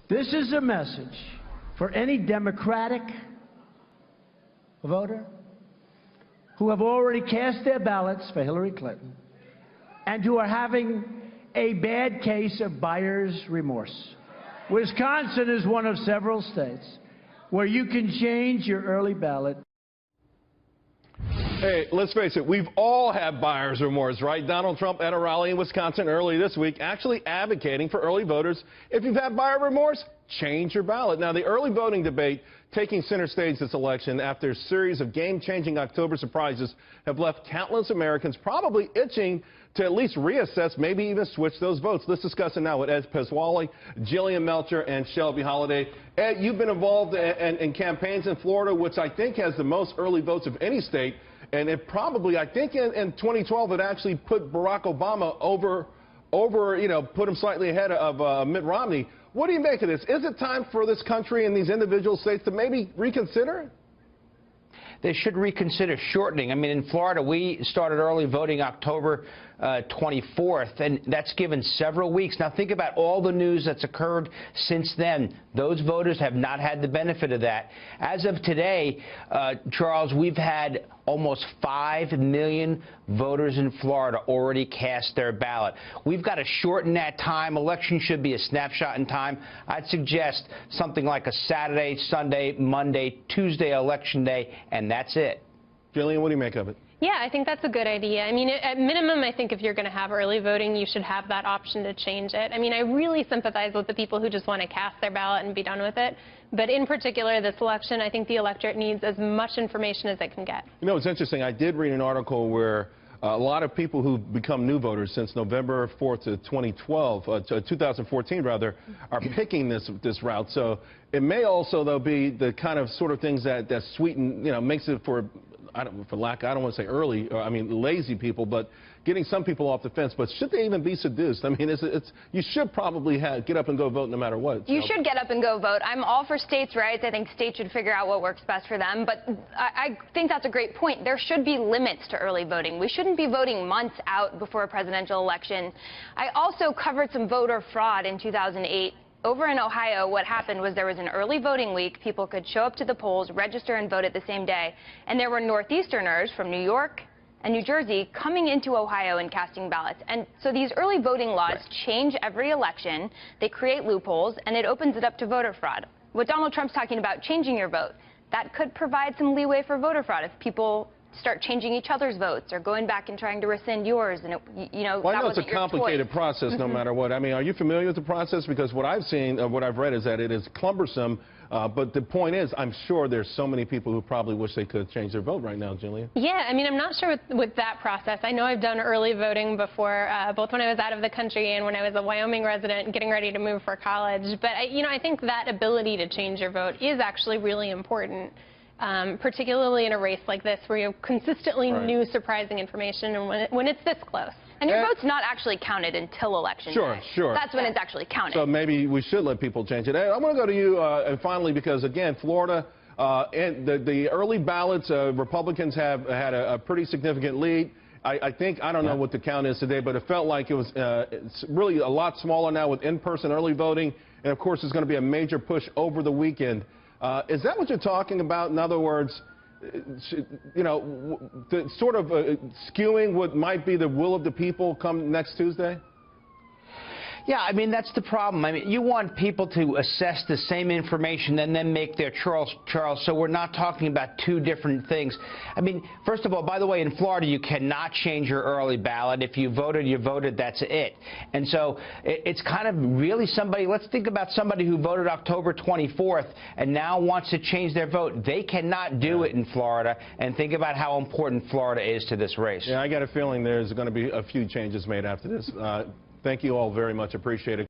This is a message for any Democratic voter who have already cast their ballots for Hillary Clinton and who are having a bad case of buyer's remorse. Wisconsin is one of several states where you can change your early ballot. Hey, let's face it, we've all had buyer's remorse, right? Donald Trump at a rally in Wisconsin early this week actually advocating for early voters. If you've had buyer remorse, change your ballot. Now, the early voting debate taking center stage this election after a series of game-changing October surprises have left countless Americans probably itching to at least reassess, maybe even switch those votes. Let's discuss it now with Ed Pozzuoli, Jillian, Melchior, and Shelby Holliday. Ed, you've been involved in campaigns in Florida, which I think has the most early votes of any state. And it probably, I think in 2012, it actually put Barack Obama over, put him slightly ahead of Mitt Romney. What do you make of this? Is it time for this country and these individual states to maybe reconsider? They should reconsider shortening. I mean, in Florida, we started early voting October 24th, and that's given several weeks. Now, think about all the news that's occurred since then. Those voters have not had the benefit of that. As of today, Charles, we've had almost 5 million voters in Florida already cast their ballot. We've got to shorten that time. Election should be a snapshot in time. I'd suggest something like a Saturday, Sunday, Monday, Tuesday election day, and that's it. Jillian, what do you make of it? Yeah, I think that's a good idea. I mean, at minimum, I think if you're going to have early voting, you should have that option to change it. I mean, I really sympathize with the people who just want to cast their ballot and be done with it. But in particular, this election, I think the electorate needs as much information as it can get. You know, it's interesting. I did read an article where a lot of people who've become new voters since November 4th to 2014 rather, are picking this route. So it may also, though, be the kind of sort of things that sweeten, makes it for I don't want to say early, I mean lazy people, but getting some people off the fence. But should they even be seduced? I mean, you should probably get up and go vote no matter what. You should get up and go vote. I'm all for states' rights. I think states should figure out what works best for them. But I think that's a great point. There should be limits to early voting. We shouldn't be voting months out before a presidential election. I also covered some voter fraud in 2008. Over in Ohio, what happened was there was an early voting week. People could show up to the polls, register, and vote at the same day. And there were Northeasterners from New York and New Jersey coming into Ohio and casting ballots. And so these early voting laws change every election. They create loopholes, and it opens it up to voter fraud. What Donald Trump's talking about, changing your vote, that could provide some leeway for voter fraud if people start changing each other's votes or going back and trying to rescind yours. And, well, I know it's a complicated process no matter what. I mean, are you familiar with the process? Because what I've seen, what I've read is that it is cumbersome. But the point is, I'm sure there's so many people who probably wish they could change their vote right now, Jillian. Yeah, I mean, I'm not sure with that process. I know I've done early voting before, both when I was out of the country and when I was a Wyoming resident getting ready to move for college. But, I think that ability to change your vote is actually really important. Particularly in a race like this where you have consistently new surprising information and when it's this close. And your vote's not actually counted until election day. Sure. That's when it's actually counted. So maybe we should let people change it. Hey, I'm going to go to you and finally, because again, Florida, and the early ballots, Republicans have had a pretty significant lead. I think, I don't know what the count is today, but it felt like it was it's really a lot smaller now with in-person early voting. And of course, there's going to be a major push over the weekend. Is that what you're talking about? In other words, sort of skewing what might be the will of the people come next Tuesday? Yeah, I mean, that's the problem. I mean, you want people to assess the same information and then make their Charles, so we're not talking about two different things. I mean, first of all, by the way, in Florida, you cannot change your early ballot. If you voted, that's it. And so it's kind of really somebody, let's think about somebody who voted October 24th and now wants to change their vote. They cannot do it in Florida, and think about how important Florida is to this race. Yeah, I got a feeling there's going to be a few changes made after this. Thank you all very much. Appreciate it.